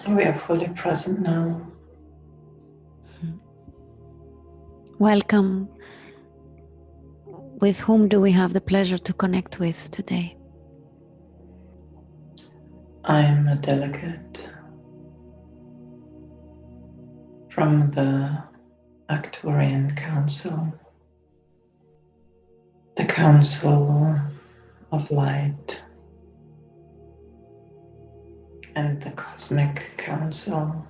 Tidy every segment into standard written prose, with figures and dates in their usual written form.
We are fully present now. Welcome. With whom do we have the pleasure to connect with today? I'm a delegate from the Arcturian Council, the Council of Light, and the Cosmic Council.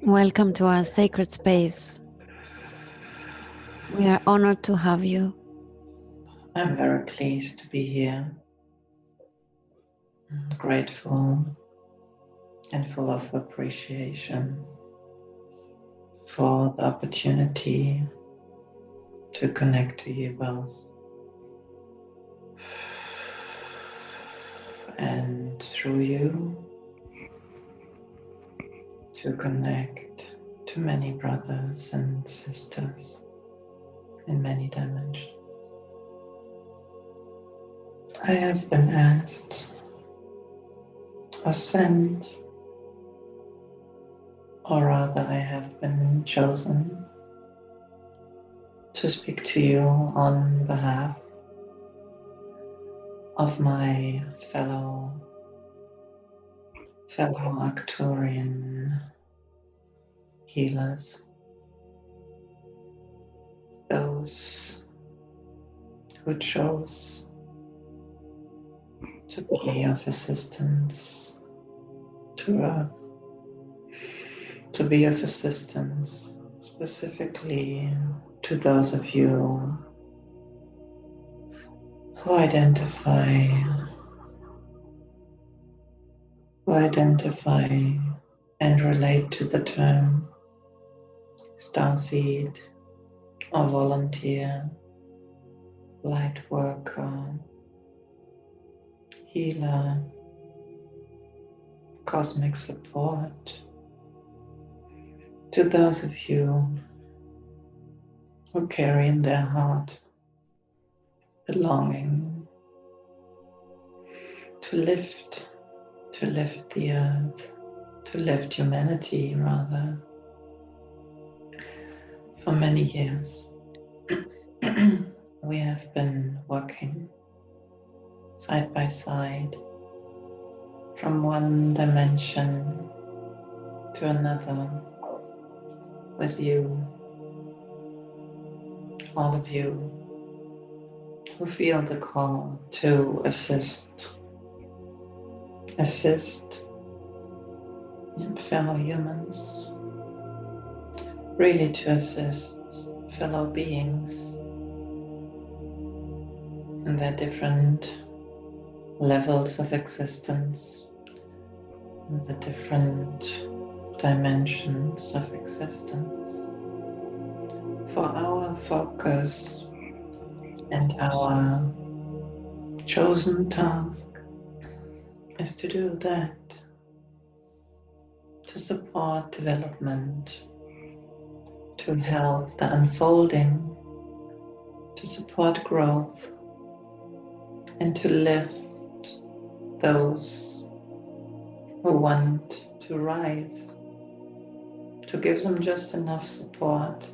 Welcome to our sacred space. We are honored to have you. I'm very pleased to be here. I'm grateful and full of appreciation for the opportunity to connect to you both. And through you, to connect to many brothers and sisters in many dimensions. I have been asked or sent, or rather I have been chosen to speak to you on behalf of my fellow Arcturian healers, those who chose to be of assistance to Earth, to be of assistance specifically to those of you who identify and relate to the term starseed or volunteer, light worker, healer, cosmic support, to those of you who carry in their heart the longing to lift the earth, to lift humanity rather. For many years we have been working side by side from one dimension to another with you, all of you who feel the call to assist fellow humans, really to assist fellow beings in their different levels of existence, in the different dimensions of existence. For our focus and our chosen task is to do that, to support development, to help the unfolding, to support growth, and to lift those who want to rise, to give them just enough support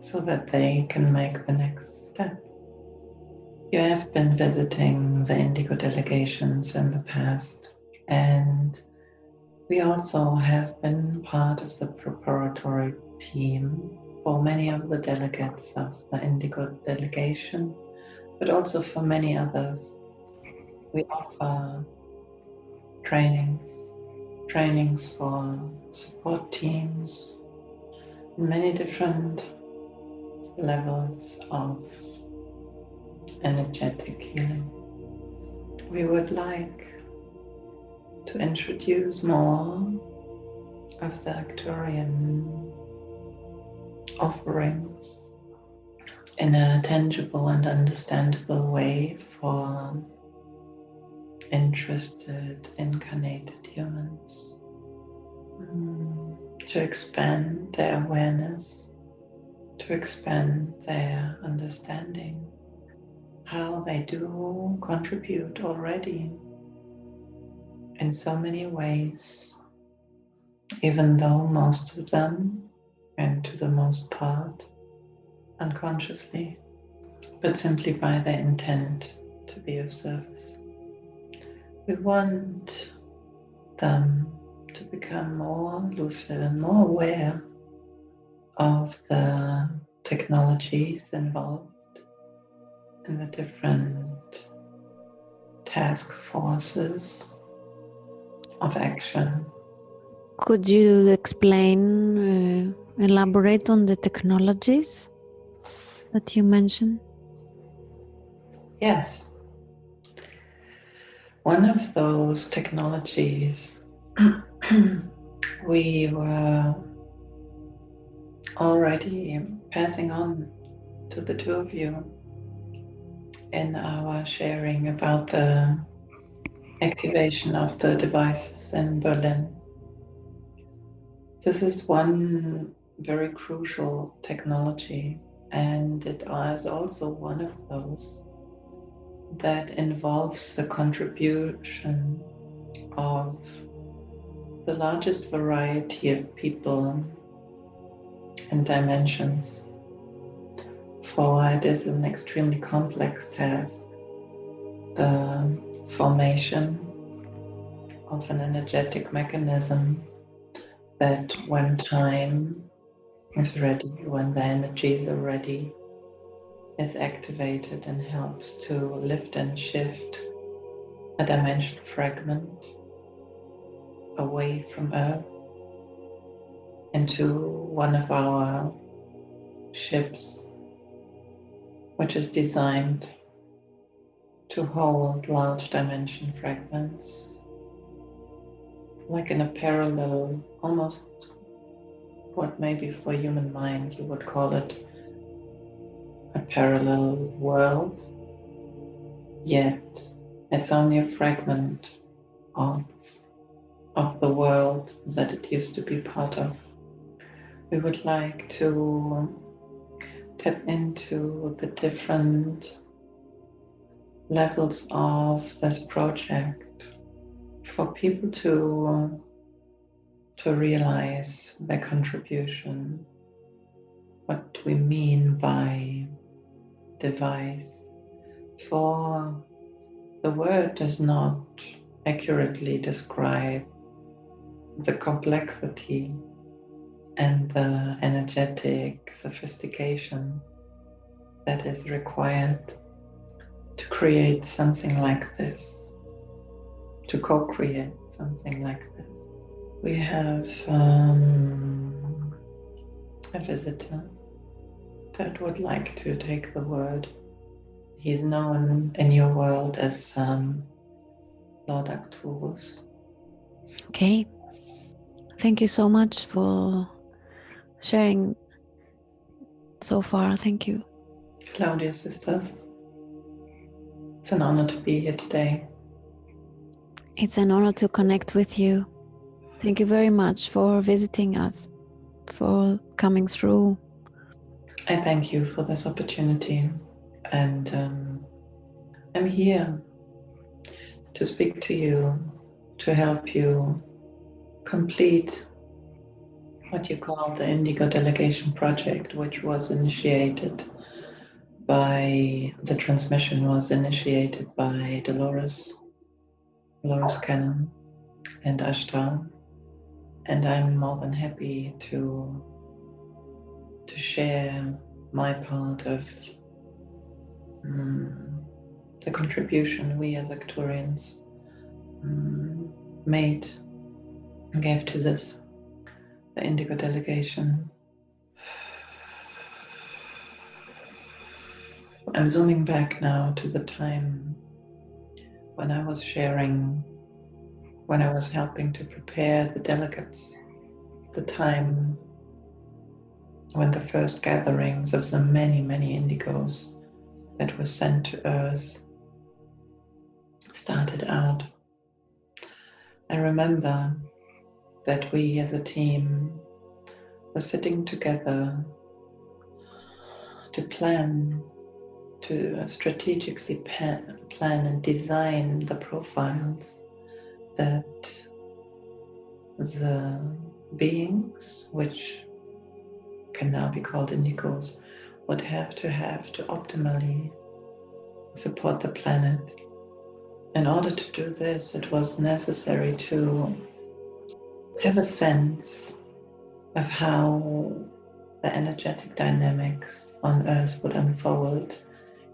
so that they can make the next step. You have been visiting the Indigo delegations in the past, and we also have been part of the preparatory team for many of the delegates of the Indigo delegation, but also for many others. We offer trainings for support teams in many different levels of energetic healing. We would like to introduce more of the Arcturian offerings in a tangible and understandable way for interested, incarnated humans, to expand their awareness, to expand their understanding, how they do contribute already in so many ways, even though most of them, and to the most part, unconsciously, but simply by their intent to be of service. We want them to become more lucid and more aware of the technologies involved in the different task forces of action. Could you explain, elaborate on the technologies that you mentioned? Yes. One of those technologies we were already passing on to the two of you in our sharing about the activation of the devices in Berlin. This is one very crucial technology, and it is also one of those that involves the contribution of the largest variety of people and dimensions, for it is an extremely complex task. The formation of an energetic mechanism that when time is ready, when the energies are ready, is activated and helps to lift and shift a dimension fragment away from Earth into one of our ships, which is designed to hold large dimension fragments, like in a parallel, almost what maybe for human mind you would call it a parallel world, yet it's only a fragment of the world that it used to be part of. We would like to tap into the different levels of this project for people to realize their contribution, what we mean by device. For the word does not accurately describe the complexity and the energetic sophistication that is required to create something like this, to co-create something like this. We have a visitor that would like to take the word. He's known in your world as Lord Arcturus. Okay. Thank you so much for sharing so far. Thank you. Hello, dear sisters. It's an honor to be here today. It's an honor to connect with you. Thank you very much for visiting us, for coming through. I thank you for this opportunity, and I'm here to speak to you, to help you complete what you call the Indigo Delegation Project, which was initiated by, the transmission was initiated by Dolores Cannon and Ashtar, and I'm more than happy to share my part of the contribution we as Arcturians made and gave to this, the Indigo Delegation. I'm zooming back now to the time when I was sharing, when I was helping to prepare the delegates, the time when the first gatherings of the many, many indigos that were sent to Earth started out. I remember that we as a team were sitting together to plan, to strategically plan and design the profiles that the beings, which can now be called indigos, would have to optimally support the planet. In order to do this, it was necessary to have a sense of how the energetic dynamics on Earth would unfold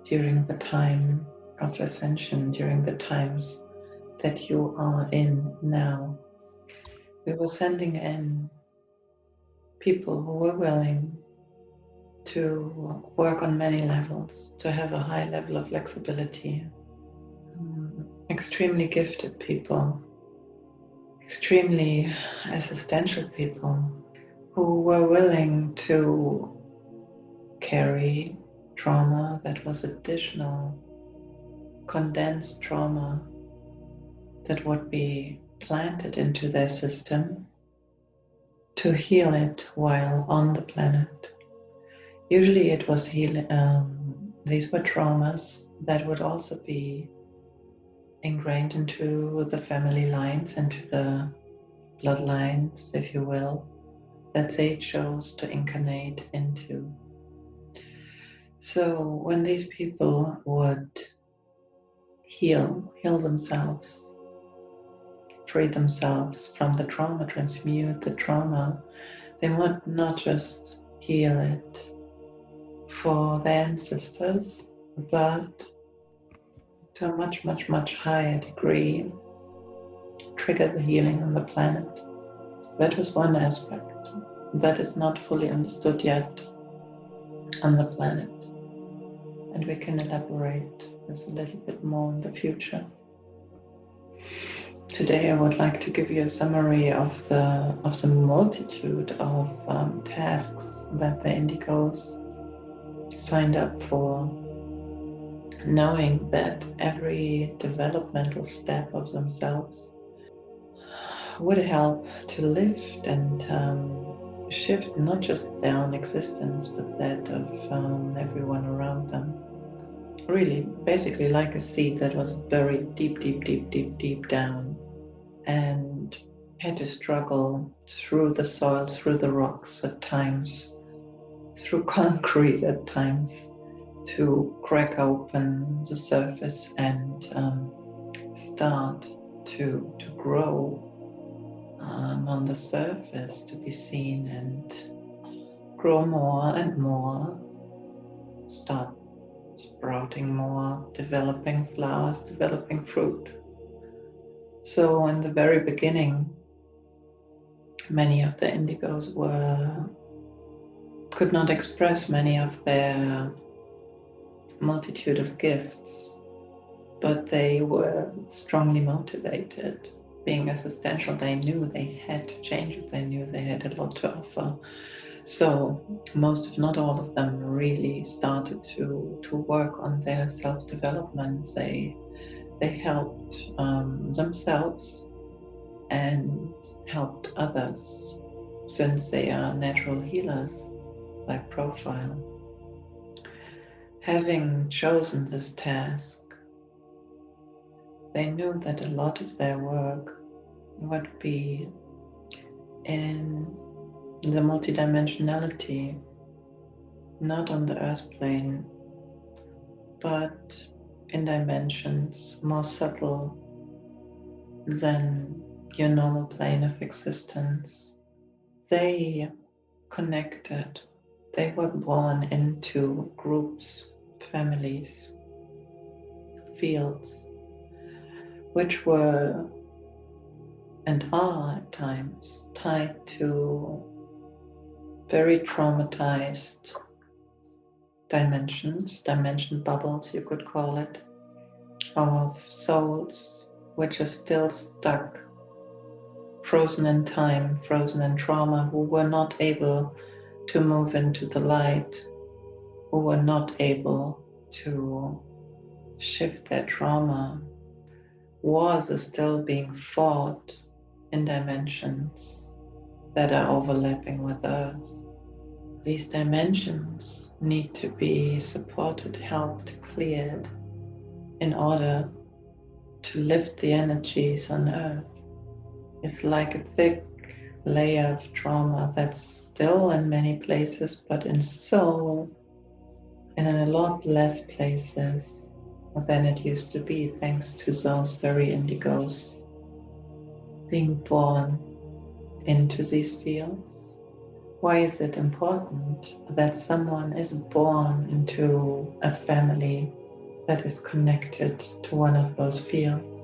during the time of ascension, during the times that you are in now. We were sending in people who were willing to work on many levels, to have a high level of flexibility. Extremely gifted people, extremely existential people who were willing to carry trauma that was additional, condensed trauma that would be planted into their system to heal it while on the planet. Usually it was these were traumas that would also be ingrained into the family lines, into the bloodlines, if you will, that they chose to incarnate into. So when these people would heal themselves, free themselves from the trauma, transmute the trauma, they would not just heal it for their ancestors, but to a much, much, much higher degree, trigger the healing on the planet. That was one aspect that is not fully understood yet on the planet. And we can elaborate this a little bit more in the future. Today I would like to give you a summary of the multitude of tasks that the indigos signed up for, knowing that every developmental step of themselves would help to lift and shift not just their own existence, but that of everyone around them. Really, basically like a seed that was buried deep, deep, deep, deep, deep down and had to struggle through the soil, through the rocks at times, through concrete at times, to crack open the surface and start to grow on the surface, to be seen and grow more and more, start sprouting more, developing flowers, developing fruit. So in the very beginning, many of the indigos could not express many of their multitude of gifts, but they were strongly motivated. Being existential, they knew they had to change it. They knew they had a lot to offer. So most, if not all of them, really started to work on their self-development. They helped themselves and helped others, since they are natural healers by profile. Having chosen this task, they knew that a lot of their work would be in the multidimensionality, not on the earth plane, but in dimensions more subtle than your normal plane of existence. They connected, they were born into groups, families, fields, which were and are at times tied to very traumatized dimension bubbles, you could call it, of souls which are still stuck, frozen in time, frozen in trauma, who were not able to move into the light, who were not able to shift their trauma. Wars are still being fought in dimensions that are overlapping with Earth. These dimensions need to be supported, helped, cleared in order to lift the energies on Earth. It's like a thick layer of trauma that's still in many places, but in a lot less places than it used to be, thanks to those very indigos being born into these fields. Why is it important that someone is born into a family that is connected to one of those fields?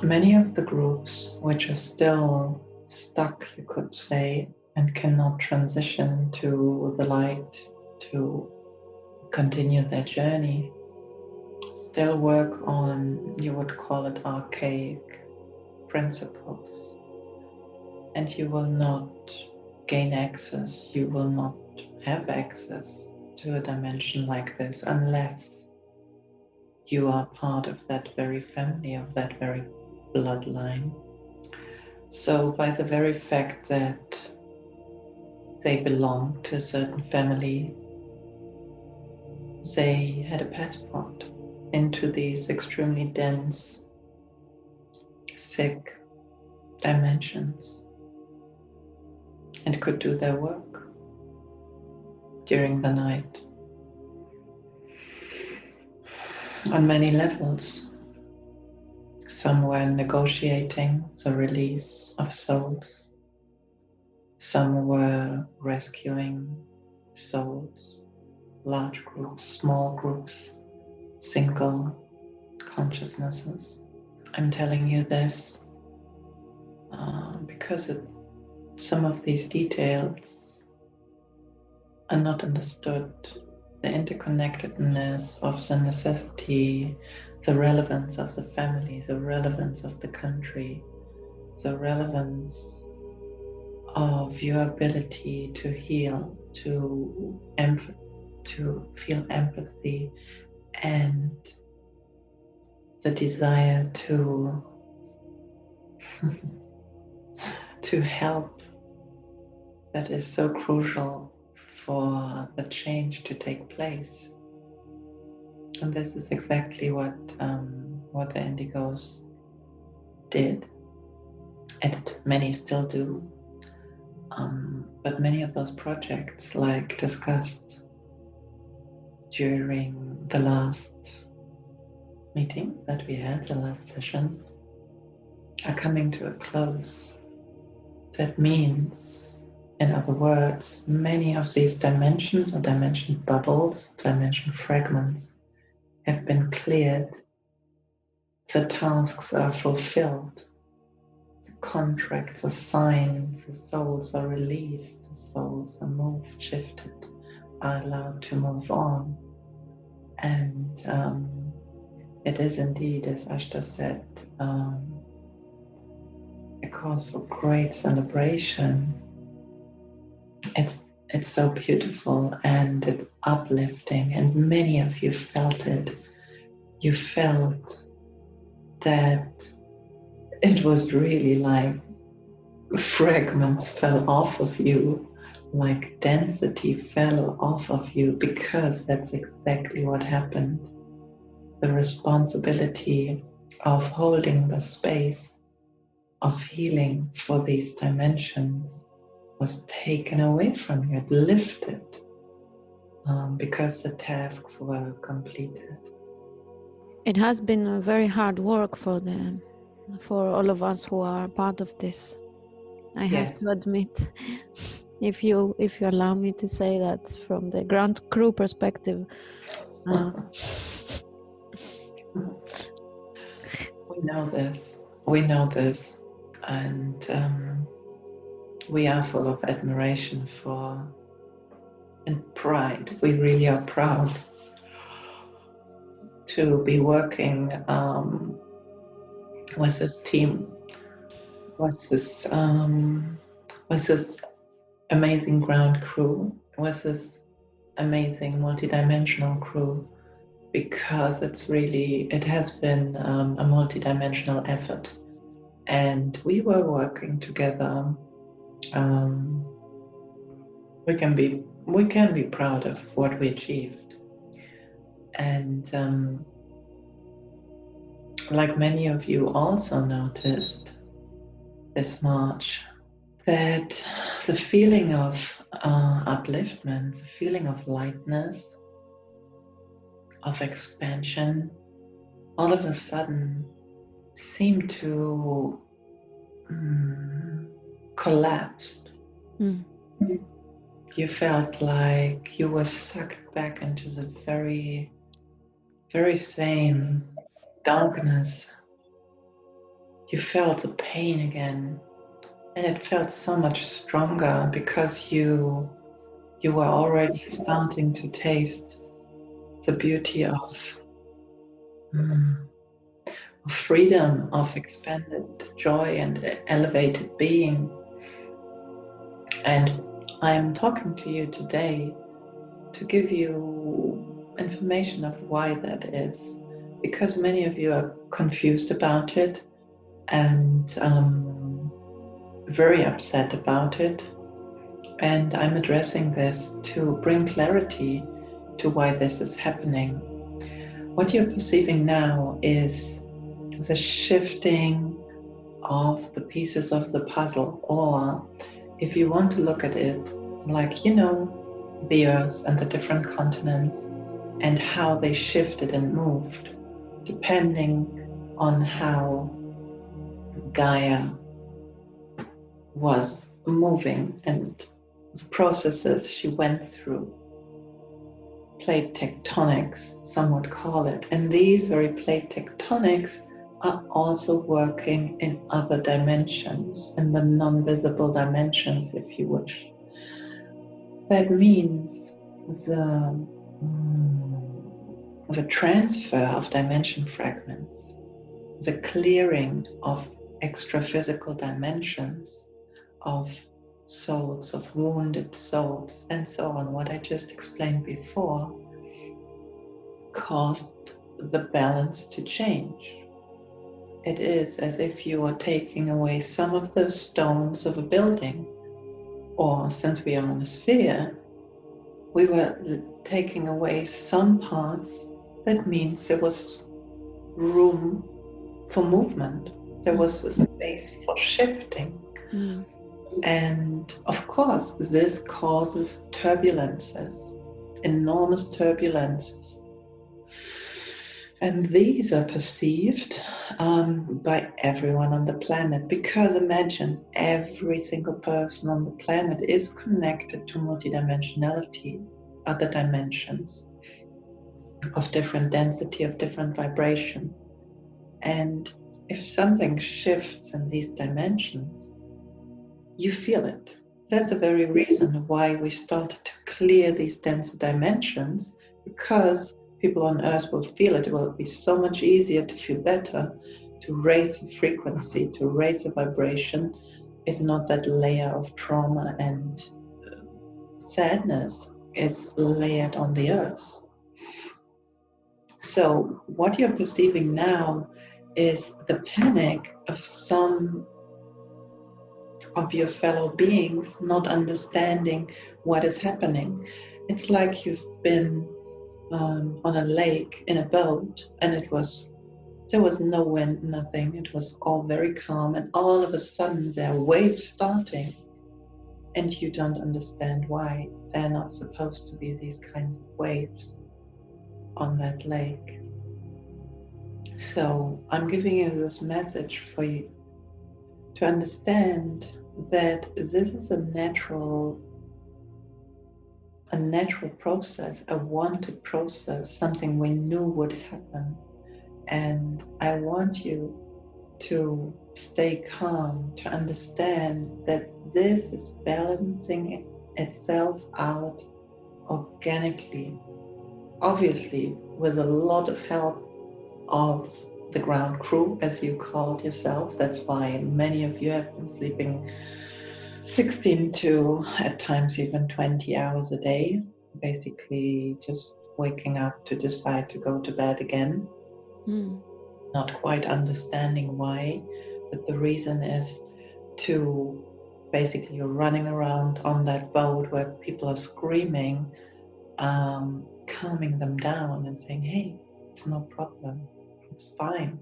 Many of the groups which are still stuck, you could say, and cannot transition to the light to continue their journey, still work on, you would call it, archaic principles. And you will not gain access, you will not have access to a dimension like this unless you are part of that very family, of that very bloodline. So by the very fact that they belong to a certain family, they had a passport into these extremely dense, sick dimensions and could do their work during the night on many levels. Some were negotiating the release of souls. Some were rescuing souls, large groups, small groups, single consciousnesses. I'm telling you this because some of these details are not understood. The interconnectedness of the necessity, the relevance of the family, the relevance of the country, the relevance of your ability to heal, to feel empathy, and the desire to to help, that is so crucial for the change to take place. And this is exactly what the Indigos did, and many still do. But many of those projects, like discussed during the last meeting that we had, the last session, are coming to a close. That means, in other words, many of these dimensions or dimension bubbles, dimension fragments, have been cleared. The tasks are fulfilled. The contracts are signed. The souls are released. The souls are moved, shifted, are allowed to move on. And it is indeed, as Ashta said, a cause for great celebration. It's so beautiful and it's uplifting, and many of you felt it. You felt that it was really like fragments fell off of you, like density fell off of you, because that's exactly what happened. The responsibility of holding the space of healing for these dimensions was taken away from you, it lifted, because the tasks were completed. It has been a very hard work for all of us who are part of this. I have to admit, if you allow me to say that from the ground crew perspective. We know this, and we are full of admiration for and pride. We really are proud to be working with this team, with this amazing ground crew, with this amazing multidimensional crew, because it has been a multidimensional effort, and we were working together. We can be proud of what we achieved, and like many of you also noticed this March, that the feeling of upliftment, the feeling of lightness, of expansion, all of a sudden seemed to collapse. Mm. You felt like you were sucked back into the very, very same darkness. You felt the pain again, and it felt so much stronger because you were already starting to taste the beauty of freedom, of expanded joy and elevated being. And I'm talking to you today to give you information of why that is, because many of you are confused about it and very upset about it. And I'm addressing this to bring clarity to why this is happening. What you're perceiving now is the shifting of the pieces of the puzzle, or if you want to look at it like, the Earth and the different continents and how they shifted and moved depending on how Gaia was moving and the processes she went through. Plate tectonics, some would call it. And these very plate tectonics are also working in other dimensions, in the non-visible dimensions, if you wish. That means the transfer of dimension fragments, the clearing of extra-physical dimensions, of souls, of wounded souls, and so on, what I just explained before, caused the balance to change. It is as if you are taking away some of the stones of a building, or since we are on a sphere, we were taking away some parts. That means there was room for movement. There was a space for shifting. And of course, this causes turbulences, enormous turbulences. And these are perceived by everyone on the planet, because imagine every single person on the planet is connected to multidimensionality, other dimensions of different density, of different vibration. And if something shifts in these dimensions, you feel it. That's the very reason why we started to clear these denser dimensions, because people on Earth will feel it. It will be so much easier to feel better, to raise the frequency, to raise the vibration, if not that layer of trauma and sadness is layered on the Earth. So what you're perceiving now is the panic of some of your fellow beings not understanding what is happening. It's like you've been on a lake in a boat, and there was no wind, nothing. It was all very calm, and all of a sudden there are waves starting, and you don't understand why. They're not supposed to be these kinds of waves on that lake. So I'm giving you this message for you to understand that this is a natural process, a wanted process, something we knew would happen. And I want you to stay calm, to understand that this is balancing itself out organically, obviously with a lot of help of the ground crew, as you called yourself. That's why many of you have been sleeping 16 to at times even 20 hours a day, basically just waking up to decide to go to bed again. Not quite understanding why, but the reason is to basically you're running around on that boat where people are screaming, calming them down and saying, hey, it's no problem, it's fine,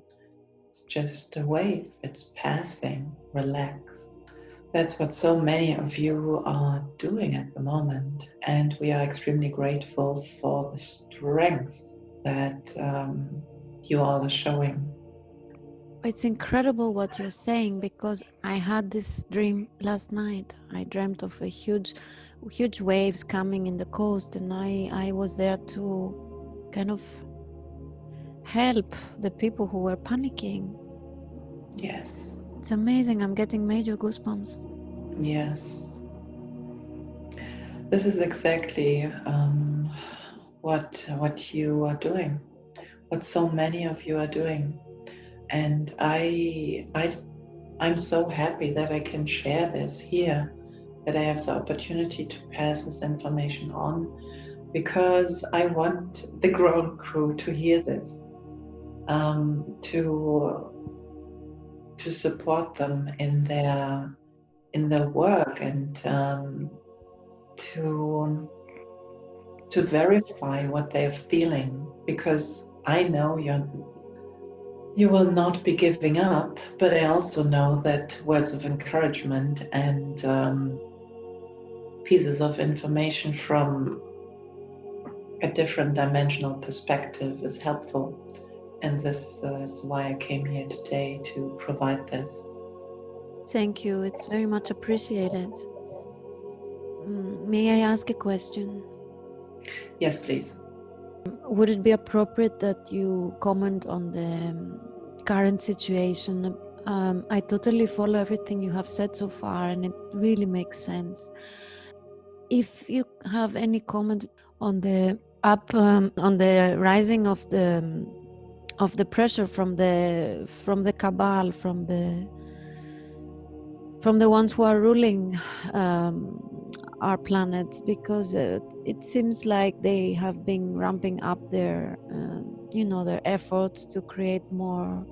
It's just a wave. It's passing. Relax. That's what so many of you are doing at the moment. And we are extremely grateful for the strength that you all are showing. It's incredible what you're saying, because I had this dream last night. I dreamt of a huge waves coming in the coast, and I was there to kind of help the people who were panicking. Yes. It's amazing. I'm getting major goosebumps. Yes. This is exactly what you are doing, what so many of you are doing. And I'm so happy that I can share this here, that I have the opportunity to pass this information on, because I want the ground crew to hear this, to support them in their work, and to verify what they're feeling, because I know you will not be giving up, but I also know that words of encouragement and pieces of information from a different dimensional perspective is helpful. And this is why I came here today, to provide this. Thank you. It's very much appreciated. May I ask a question? Yes, please. Would it be appropriate that you comment on the current situation? I totally follow everything you have said so far, and it really makes sense. If you have any comment on the on the rising of the pressure from the cabal, from the ones who are ruling our planet, because it seems like they have been ramping up their their efforts to create more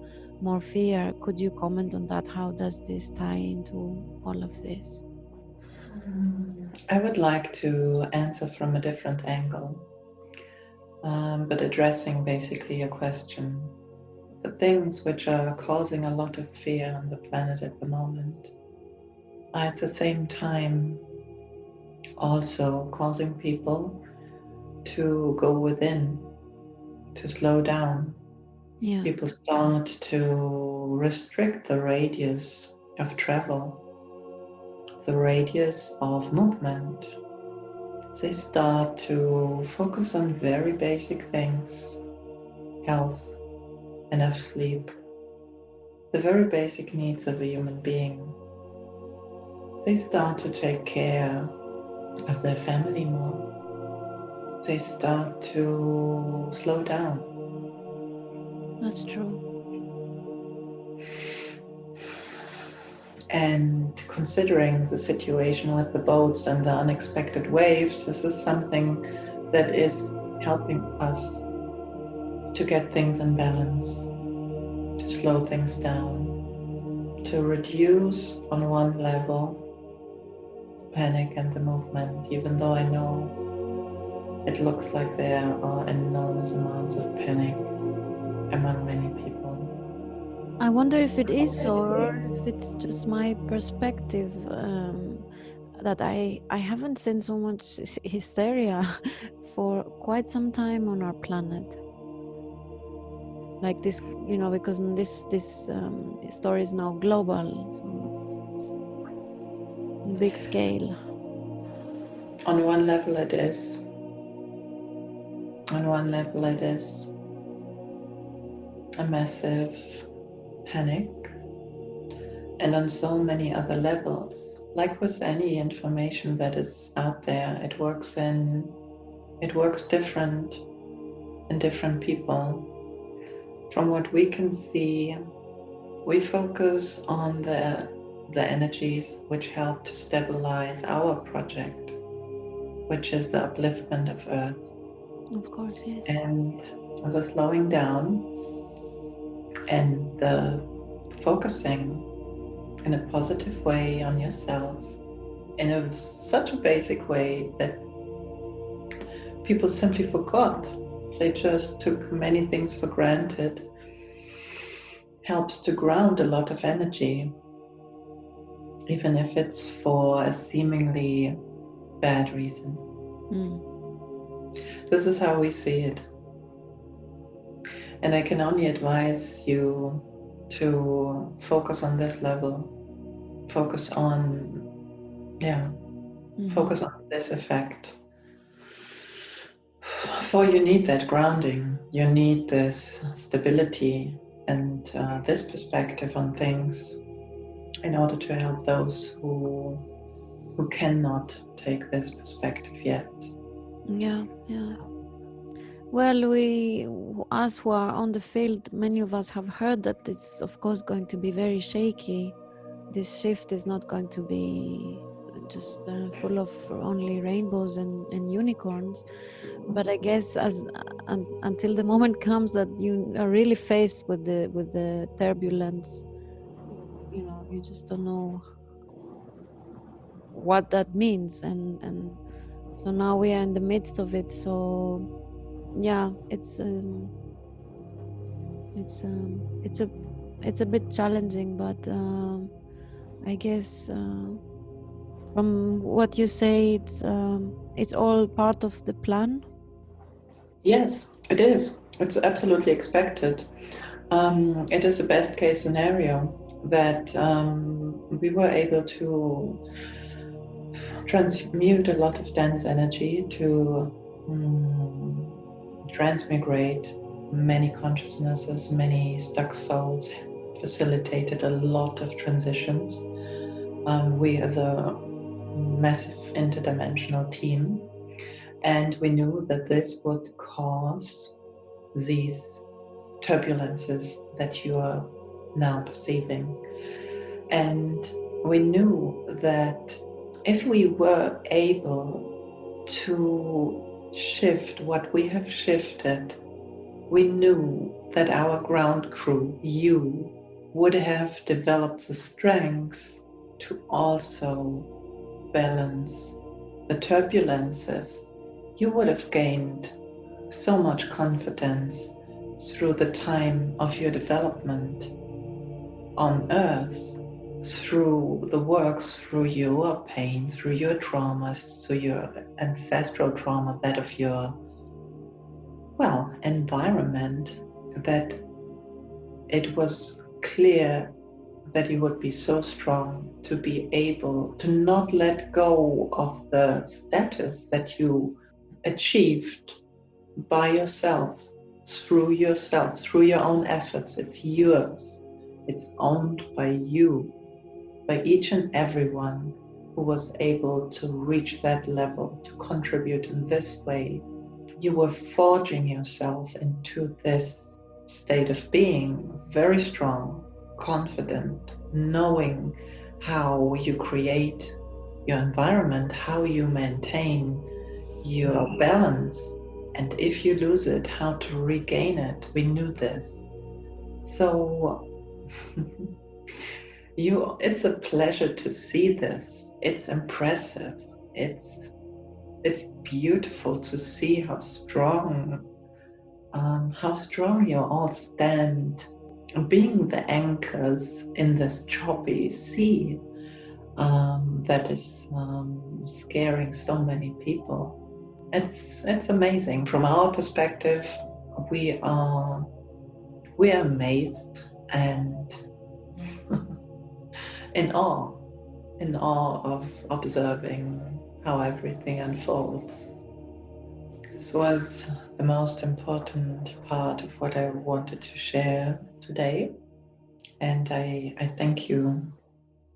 fear. Could you comment on that? How does this tie into all of this? I would like to answer from a different angle, but addressing basically your question. The things which are causing a lot of fear on the planet at the moment are at the same time also causing people to go within, to slow down. Yeah. People start to restrict the radius of travel, the radius of movement. They start to focus on very basic things: health, enough sleep, the very basic needs of a human being. They start to take care of their family more. They start to slow down. That's true. And considering the situation with the boats and the unexpected waves, this is something that is helping us to get things in balance, to slow things down, to reduce on one level the panic and the movement, even though I know it looks like there are enormous amounts of panic among many people. I wonder if it is, or if it's just my perspective, that I haven't seen so much hysteria for quite some time on our planet. Like this, because this story is now global, so it's big scale. On one level it is. On one level it is a massive panic, and on so many other levels, like with any information that is out there, it works different in different people. From what we can see, we focus on the energies which help to stabilize our project, which is the upliftment of Earth. Of course, yes. And the slowing down and the focusing in a positive way on yourself, in such a basic way that people simply forgot. They just took many things for granted. helps to ground a lot of energy, even if it's for a seemingly bad reason. This is how we see it. And I can only advise you to focus on this level. Focus on, focus on this effect. For you need that grounding. You need this stability and this perspective on things in order to help those who cannot take this perspective yet. Yeah. Well, us who are on the field, many of us have heard that it's of course going to be very shaky. This shift is not going to be just full of only rainbows and unicorns. But I guess until the moment comes that you are really faced with the turbulence, you just don't know what that means, and so now we are in the midst of it. So yeah, it's a bit challenging, but I guess from what you say, it's all part of the plan. Yes, it is. It's absolutely expected. It is a best case scenario that we were able to transmute a lot of dense energy to transmigrate many consciousnesses, many stuck souls, facilitated a lot of transitions. We as a massive interdimensional team, and we knew that this would cause these turbulences that you are now perceiving. And we knew that if we were able to shift what we have shifted, we knew that our ground crew, you, would have developed the strength to also balance the turbulences. You would have gained so much confidence through the time of your development on Earth, through the works, through your pain, through your traumas, through your ancestral trauma, that of your, environment, that it was clear that you would be so strong to be able to not let go of the status that you achieved by yourself, through your own efforts. It's yours. It's owned by you, by each and everyone who was able to reach that level, to contribute in this way. You were forging yourself into this state of being very strong, confident, knowing how you create your environment, how you maintain your balance, and if you lose it, how to regain it. We knew this. So it's a pleasure to see this. It's impressive. It's beautiful to see how strong you all stand, being the anchors in this choppy sea that is scaring so many people. It's amazing. From our perspective, we are amazed and in awe of observing how everything unfolds. This was the most important part of what I wanted to share today, and I thank you.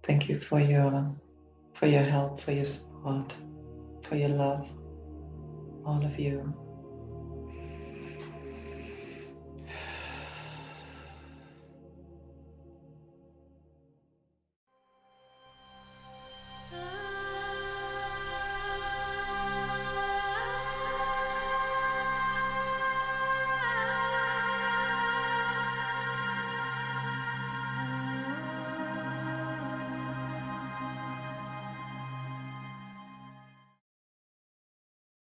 Thank you for your help, for your support, for your love, all of you.